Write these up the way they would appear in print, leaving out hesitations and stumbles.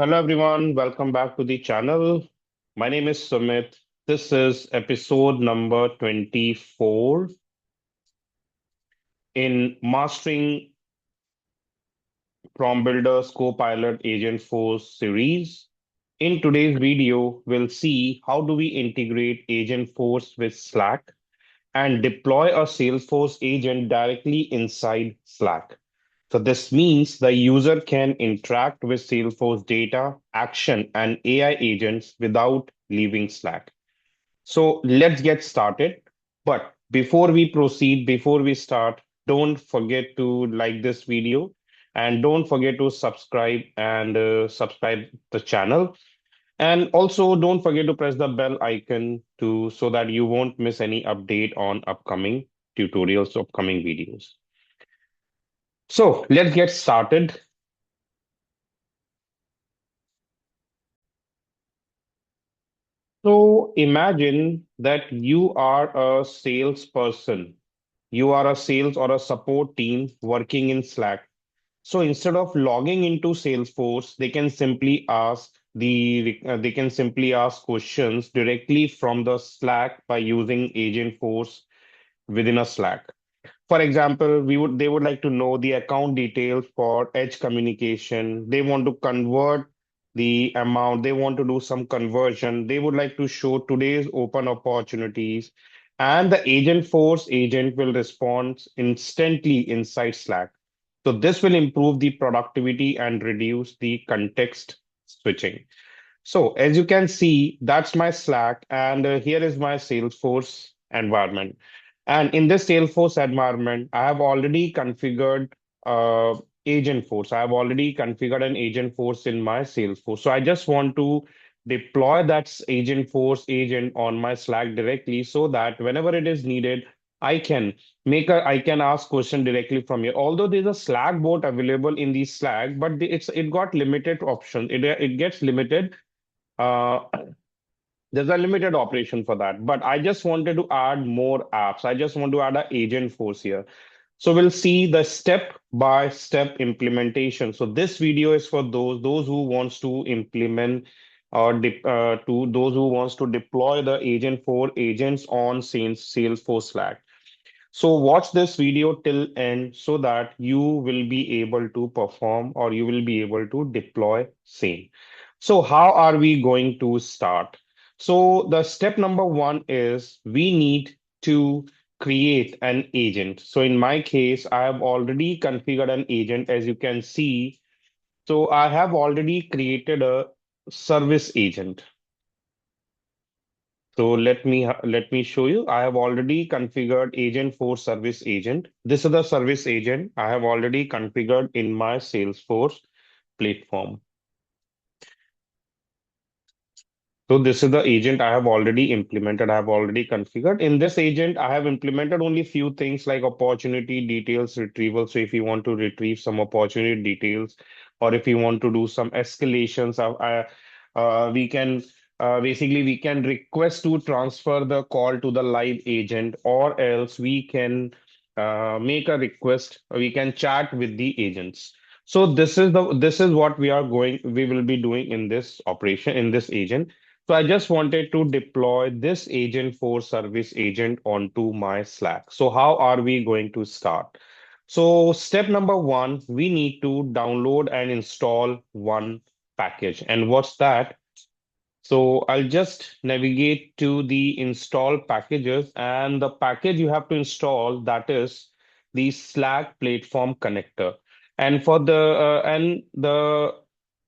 Hello everyone, welcome back to the channel. My name is Sumit. This is episode number 24 in Mastering Prompt Builders Copilot Agentforce series. In today's video, we'll see how do we integrate Agentforce with Slack and deploy a Salesforce agent directly inside Slack. So this means the user can interact with Salesforce data, action, and AI agents without leaving Slack. So let's get started. But before we proceed, before we start, don't forget to like this video and don't forget to subscribe the channel. And also don't forget to press the bell icon to so that you won't miss any update on upcoming tutorials, upcoming videos. So let's get started. So imagine that you are a salesperson. You are a sales or a support team working in Slack. So instead of logging into Salesforce, they can simply ask questions directly from the Slack by using Agentforce within a Slack. For example, they would like to know the account details for edge communication. They want to convert the amount. They want to do some conversion. They would like to show today's open opportunities. And the agent force agent will respond instantly inside Slack. So this will improve the productivity and reduce the context switching. So as you can see, that's my Slack, and here is my Salesforce environment. And in this Salesforce environment, I have already configured uh, Agent Force. I have already configured an Agent Force in my Salesforce. So I just want to deploy that Agent Force agent on my Slack directly so that whenever it is needed, I can ask question directly from here. Although there's a Slack bot available in the Slack, but it got limited options. It gets limited uh, there's a limited operation for that, but I just wanted to add more apps. I just want to add an agent force here. So we'll see the step by step implementation. So this video is for those who wants to implement to those who wants to deploy the agent for agents on Salesforce Slack. So watch this video till end so that you will be able to perform or you will be able to deploy same. So how are we going to start? So the step number one is we need to create an agent. So in my case, I have already configured an agent as you can see. So I have already created a service agent. So let me show you. I have already configured agent for service agent. This is the service agent I have already configured in my Salesforce platform. So this is the agent I have already implemented. I have already configured. In this agent, I have implemented only few things like opportunity details retrieval. So if you want to retrieve some opportunity details, or if you want to do some escalations, we can basically we can request to transfer the call to the live agent, or else we can make a request. We can chat with the agents. So this is what we will be doing in this operation in this agent. So I just wanted to deploy this agent for service agent onto my Slack. So how are we going to start? So step number one, we need to download and install one package. And what's that? So I'll just navigate to the install packages, and the package you have to install, that is the Slack platform connector. And for the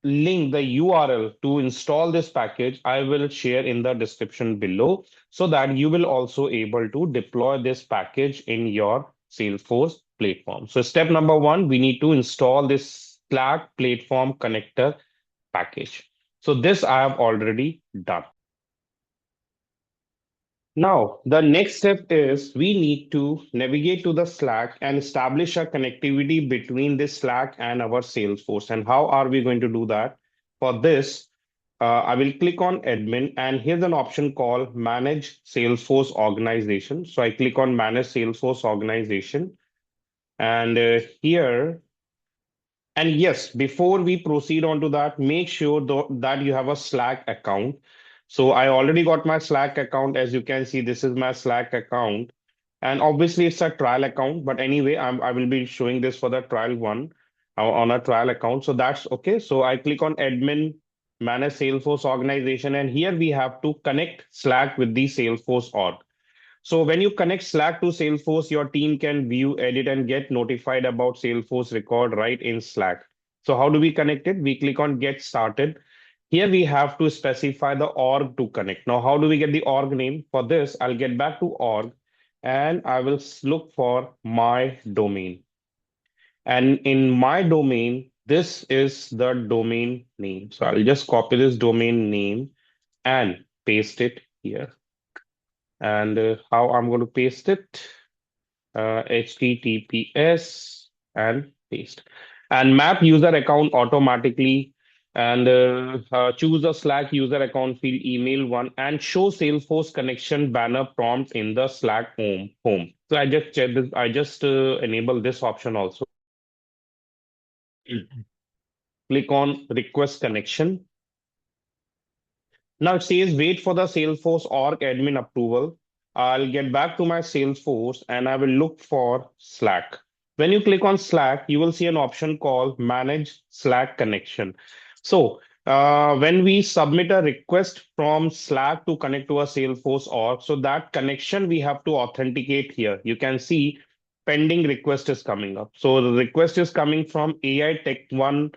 link, the URL to install this package, I will share in the description below so that you will also able to deploy this package in your Salesforce platform. So step number one, we need to install this Slack platform connector package. So this I have already done. Now, the next step is we need to navigate to the Slack and establish a connectivity between this Slack and our Salesforce. And how are we going to do that? For this, I will click on admin, and here's an option called manage Salesforce organization. So I click on manage Salesforce organization, and here And yes, before we proceed on to that, make sure that you have a Slack account. So I already got my Slack account. As you can see, this is my Slack account. And obviously it's a trial account, but anyway, I will be showing this for the trial one on a trial account. So that's okay. So I click on admin, manage Salesforce organization, and here we have to connect Slack with the Salesforce org. So when you connect Slack to Salesforce, your team can view, edit, and get notified about Salesforce record right in Slack. So how do we connect it? We click on Get Started. Here we have to specify the org to connect. Now, how do we get the org name? For this, I'll get back to org and I will look for my domain. And in my domain, this is the domain name. So I'll just copy this domain name and paste it here. And how I'm going to paste it? HTTPS and paste. And map user account automatically and choose a Slack user account field, email one, and show Salesforce connection banner prompt in the Slack home. So I just check this. I just enable this option also. Click on request connection. Now it says wait for the Salesforce org admin approval. I'll get back to my Salesforce and I will look for Slack. When you click on Slack, you will see an option called Manage Slack Connection. So when we submit a request from Slack to connect to a Salesforce org, so that connection we have to authenticate here. You can see pending request is coming up. So the request is coming from AITechone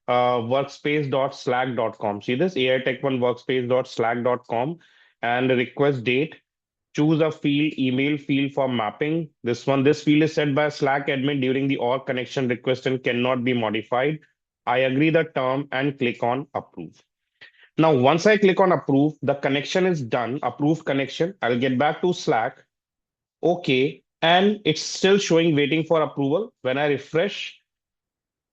workspace.slack.com. See this AITech1 workspace.slack.com and request date. Choose a field, email field for mapping. This field is set by Slack admin during the org connection request and cannot be modified. I agree the term and click on approve. Now, once I click on approve, the connection is done, approved connection. I'll get back to Slack. Okay. And it's still showing waiting for approval. When I refresh,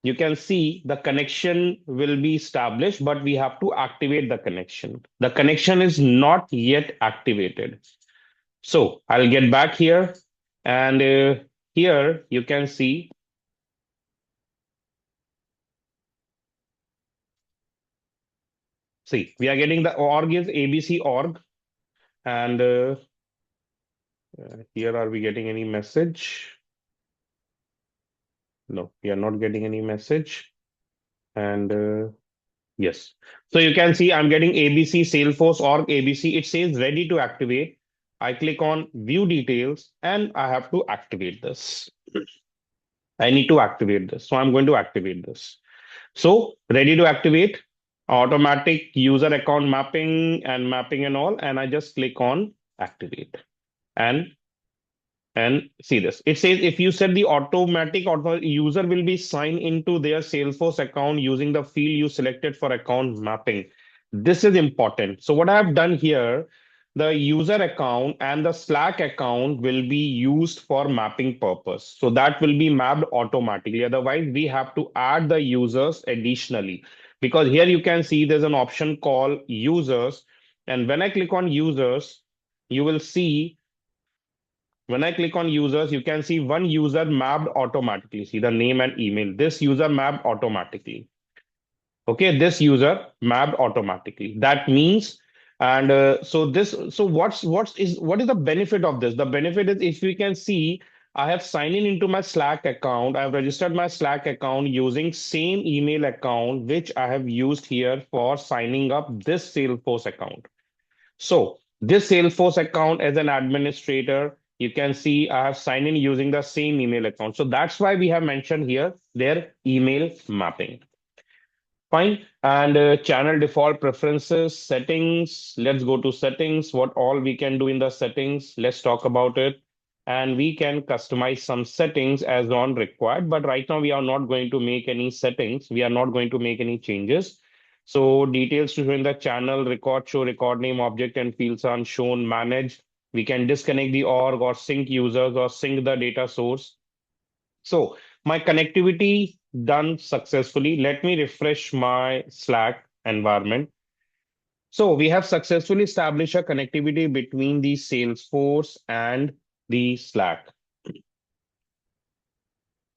you can see the connection will be established, but we have to activate the connection. The connection is not yet activated. So I'll get back here and here you can see, we are getting the org is ABC org and here are we getting any message? No, we are not getting any message. And yes. So you can see I'm getting ABC Salesforce org ABC. It says ready to activate. I click on view details and I have to activate this. I need to activate this. So I'm going to activate this. So ready to activate automatic user account mapping and all. And I just click on activate and see this. It says if you set the automatic auto user will be signed into their Salesforce account using the field you selected for account mapping. This is important. So what I have done here, the user account and the Slack account will be used for mapping purpose. So that will be mapped automatically. Otherwise, we have to add the users additionally. Because here you can see there's an option called users. And when I click on users, you will see when I click on users, you can see one user mapped automatically. See the name and email. This user mapped automatically. Okay, this user mapped automatically. That means, and so what is the benefit of this? The benefit is if we can see, I have signed in into my Slack account. I have registered my Slack account using same email account which I have used here for signing up this Salesforce account. So this Salesforce account as an administrator, you can see I have signed in using the same email account. So that's why we have mentioned here their email mapping. Fine. And channel default preferences, settings. Let's go to settings. What all we can do in the settings. Let's talk about it. And we can customize some settings as on required. But right now we are not going to make any settings. We are not going to make any changes. So details to show in the channel, record, show record name, object and fields are shown, manage. We can disconnect the org or sync users or sync the data source. So my connectivity done successfully. Let me refresh my Slack environment. So we have successfully established a connectivity between the Salesforce and the Slack.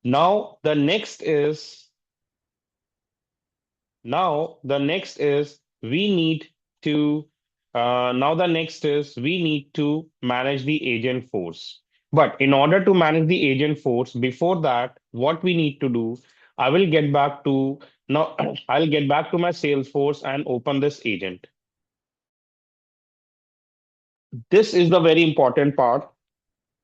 Now the next is Now the next is we need to now the next is we need to manage the agent force. But in order to manage the agent force, before that, what we need to do, I will get back to now I'll get back to my Salesforce and open this agent. This is the very important part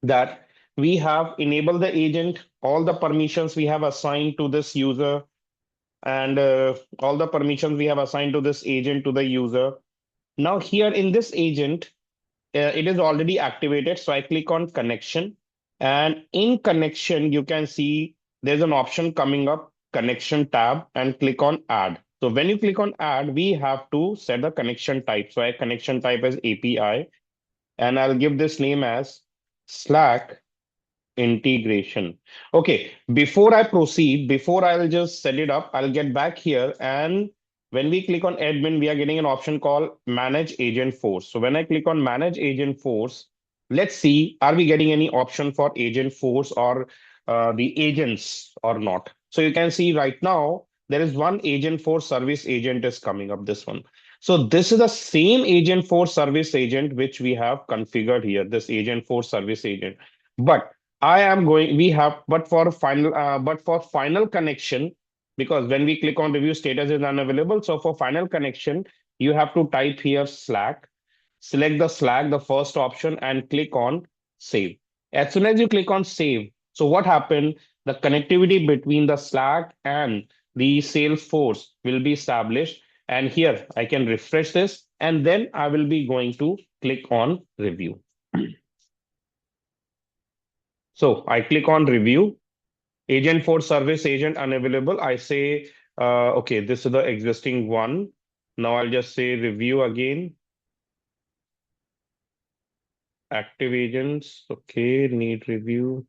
that we have enabled the agent, all the permissions we have assigned to this user, and all the permissions we have assigned to this agent to the user. Now here in this agent, it is already activated. So I click on connection, and in connection, you can see there's an option coming up, connection tab, and click on add. So when you click on add, we have to set the connection type. So I connection type as API, and I'll give this name as Slack integration. Okay, before I proceed, before I'll just set it up, I'll get back here. And when we click on admin, we are getting an option called manage agent force. So when I click on manage agent force, let's see, are we getting any option for agent force or the agents or not? So you can see right now, there is one agent force service agent is coming up, this one. So this is the same agent force service agent which we have configured here, this agent force service agent. But I am going, we have, but for final connection, because when we click on review status is unavailable. So for final connection, you have to type here Slack, select the Slack, the first option, and click on save. As soon as you click on save, so what happened? The connectivity between the Slack and the Salesforce will be established. And here I can refresh this, and then I will be going to click on review. So I click on review, agent for service agent unavailable. I say, okay, this is the existing one. Now I'll just say review again. Active agents. Okay, need review.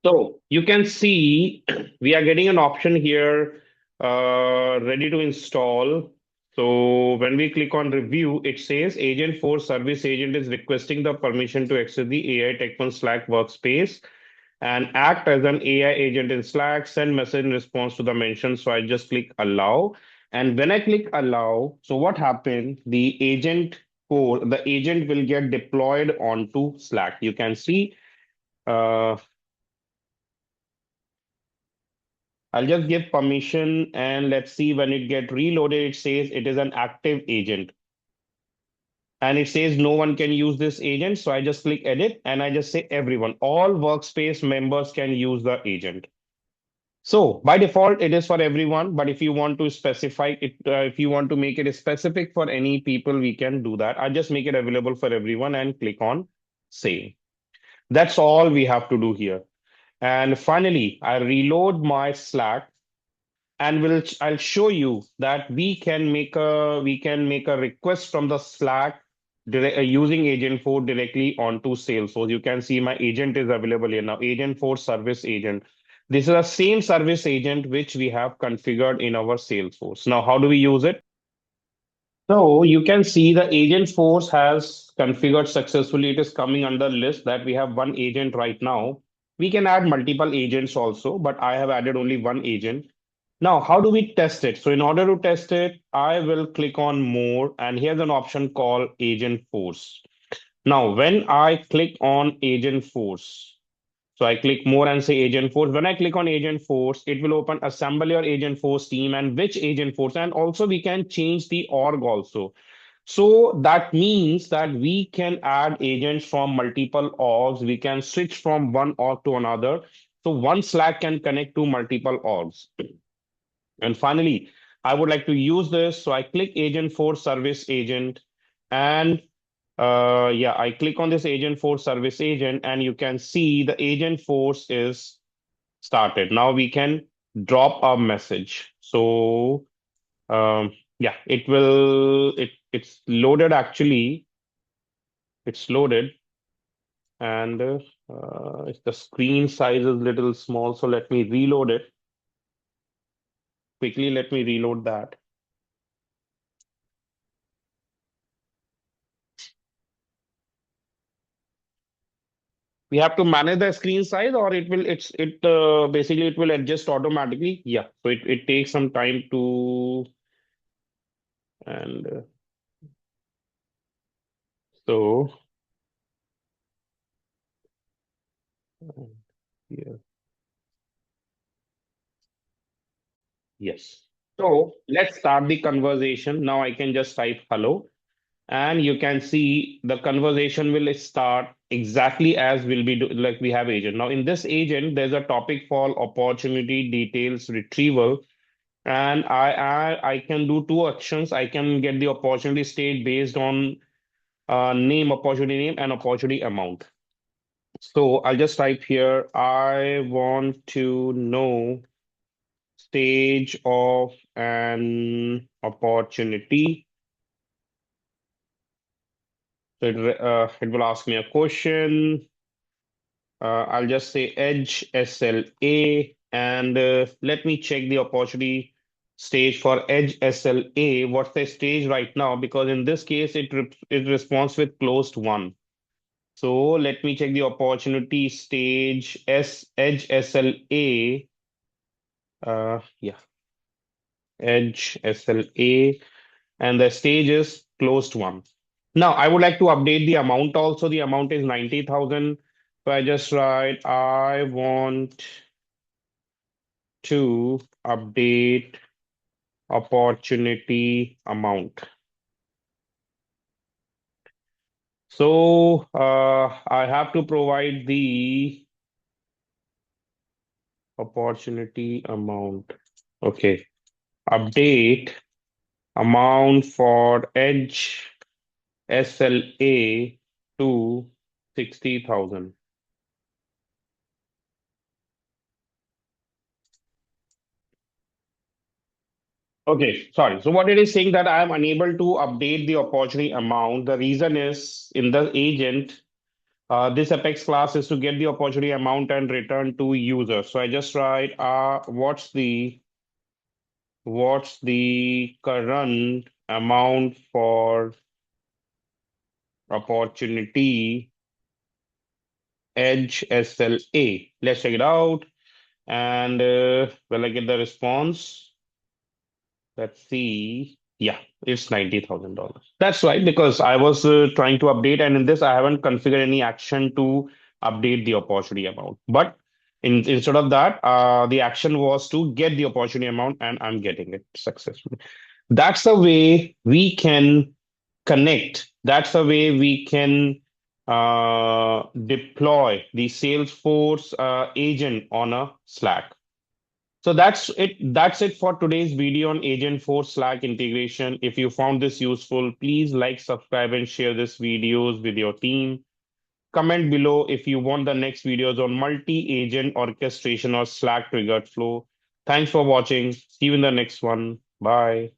So you can see we are getting an option here, ready to install. So when we click on review, it says agent for service agent is requesting the permission to access the AITechone Slack workspace and act as an AI agent in Slack, send message in response to the mention. So I just click allow. And when I click allow, so what happened? The agent will get deployed onto Slack. You can see, uh, I'll just give permission and let's see when it get reloaded, it says it is an active agent. And it says no one can use this agent. So I just click edit and I just say everyone, all workspace members can use the agent. So by default, it is for everyone. But if you want to specify it, if you want to make it specific for any people, we can do that. I just make it available for everyone and click on save. That's all we have to do here. And finally, I reload my Slack and I'll show you that we can make a request from the Slack using agent 4 directly onto Salesforce. You can see my agent is available here now, agent 4 service agent. This is the same service agent which we have configured in our Salesforce. Now, how do we use it? So you can see the agent force has configured successfully. It is coming under list that we have one agent right now. We can add multiple agents also, but I have added only one agent. Now, how do we test it? So in order to test it, I will click on more, and here's an option called agent force. Now, when I click on agent force, so I click more and say agent force. When I click on agent force, it will open assemble your agent force team and which agent force. And also we can change the org also. So that means that we can add agents from multiple orgs. We can switch from one org to another. So one Slack can connect to multiple orgs. And finally, I would like to use this. So I click agent for service agent and yeah, I click on this agent force service agent and you can see the agent force is started. Now we can drop a message. So yeah, it's loaded actually. It's loaded and the screen size is little small. So let me reload it. Quickly, let me reload that. We have to manage the screen size, or basically it will adjust automatically. Yeah. So it takes some time to and so yeah. Yes. So let's start the conversation. Now I can just type hello, and you can see the conversation will start exactly as will be like we have agent. Now in this agent, there's a topic for opportunity details retrieval, and I can do two actions. I can get the opportunity state based on name, opportunity name, and opportunity amount. So I'll just type here, I want to know stage of an opportunity. So it will ask me a question. I'll just say Edge SLA, and let me check the opportunity stage for Edge SLA. What's the stage right now? Because in this case, it responds with closed one. So let me check the opportunity stage S Edge SLA. Yeah, Edge SLA, and the stage is closed one. Now, I would like to update the amount also. The amount is 90,000. So I just write, I want to update opportunity amount. So I have to provide the opportunity amount. Okay. Update amount for Edge SLA to 60,000. Okay, sorry. So what it is saying that I am unable to update the opportunity amount. The reason is in the agent, this Apex class is to get the opportunity amount and return to user. So I just write, what's the current amount for opportunity Edge SLA? Let's check it out. And will I get the response? Let's see. Yeah, it's $90,000. That's right, because I was trying to update, and in this, I haven't configured any action to update the opportunity amount. But instead of that, the action was to get the opportunity amount, and I'm getting it successfully. That's the way we can connect. That's the way we can deploy the Salesforce agent on a Slack. So that's it. That's it for today's video on Agentforce Slack integration. If you found this useful, please like, subscribe, and share this videos with your team. Comment below if you want the next videos on multi-agent orchestration or Slack triggered flow. Thanks for watching. See you in the next one. Bye.